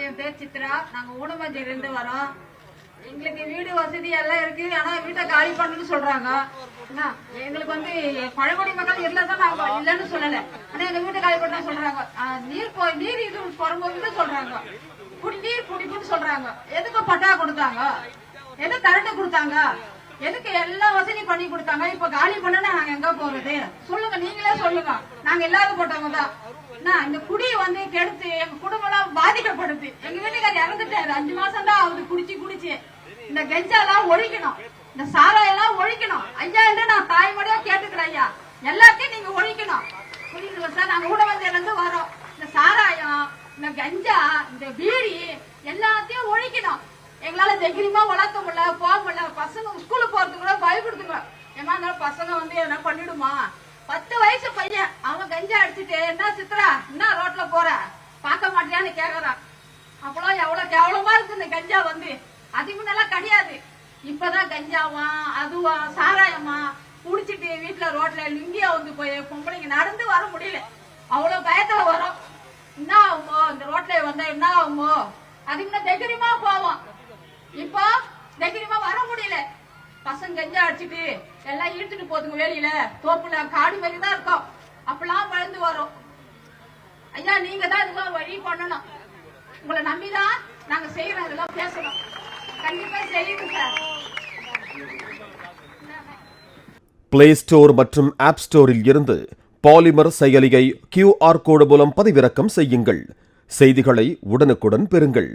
என் பேர் சித்ரா. நாங்க ஊனமஞ்சிலிருந்து வரோம். எங்களுக்கு வீடு வசதி எல்லாம் இருக்கு. ஆனா வீட்டை காலி பண்ணுன்னு சொல்றாங்க. எங்களுக்கு வந்து பழங்குடி மக்கள் இருந்தாதான் நாங்க இல்லன்னு சொல்லல. ஆனா எங்க வீட்டை காலி பண்ண சொல்றாங்க. நீர் இது புறம்போக்குன்னு சொல்றாங்க. குடிநீர் குடிப்புன்னு சொல்றாங்க. எதுக்கு பட்டா கொடுத்தாங்க? எதுக்கு கரண்ட் கொடுத்தாங்க? எதுக்கு எல்லா வசதி பண்ணி கொடுத்தாங்க? இப்ப காலி பண்ணா நாங்க எங்க போறது? சொல்லுங்க, நீங்களே சொல்லுங்க. நாங்க இல்லாத போட்டவங்க தான். இந்த குடி வந்து கெடுத்து எங்க குடும்பம் எல்லாம் பாதிக்கப்படுது. எங்க வீட்டுக்காரர் இறந்துட்டாரு. 5 மாசம் தான் அவரு குடிச்சு இந்த கெஞ்சாலாம் ஒழிக்கணும், இந்த சாராயெல்லாம் ஒழிக்கணும் ஐயா என்று நான் தாய்மொழியா கேட்டுக்கிறேன். ஐயா எல்லாத்தையும் நீங்க ஒழிக்கணும். புரியுதுங்களா சார்? நாங்க ஊடகத்துல இருந்து வரோம். இந்த சாராயம், இந்த கஞ்சா, இந்த பீடி எல்லாத்தையும் ஒழிக்கணும். எங்களால தைரியமா வளர்க்க முடியல, போக முடியல. பசங்க ஸ்கூலுக்கு போறதுக்கு கூட பயப்படுத்துங்க. ஏமா இருந்தாலும் பசங்க வந்து என்ன பண்ணிடுமா? 10 வயசு பையன் அவன் கஞ்சா அடிச்சுட்டு, என்ன சித்ரா என்ன ரோட்ல போற பார்க்க மாட்டியான்னு கேக்குறான். அப்பெல்லாம் எவ்வளவு கேவலமா இருக்கு இந்த கஞ்சா வந்து. அது முன்னெல்லாம் கிடையாது. இப்பதான் கஞ்சாவா அதுவா சாராயமா குடிச்சிட்டு வீட்டுல ரோட்ல லுங்கியா வந்து போய் பொம்பளைங்க நடந்து வர முடியல. அவ்வளவு பயத்துல வரும். என்ன ஆகுமோ இந்த ரோட்ல வந்தா என்ன ஆகுமோ? அது முன்ன தைரியமா போவோம். இப்போ தைரியமா வர முடியல. பசங்க கஞ்சா அடிச்சுட்டு எல்லாம் இழுத்துட்டு போதுங்க. வெளியில தோப்புல காடு மாதிரி தான் இருக்கும். அப்பெல்லாம் வளர்ந்து வரும். ஐயா நீங்க தான் இதெல்லாம் வழி பண்ணணும். உங்களை நம்பிதான் நாங்க செய்யறோம். இதெல்லாம் பேசணும். கண்டிப்பா செய்யுங்க சார். பிளே ஸ்டோர் மற்றும் ஆப் ஸ்டோரில் இருந்து பாலிமர் செயலியை QR கோடு மூலம் பதிவிறக்கம் செய்யுங்கள். செய்திகளை உடனுக்குடன் பெறுங்கள்.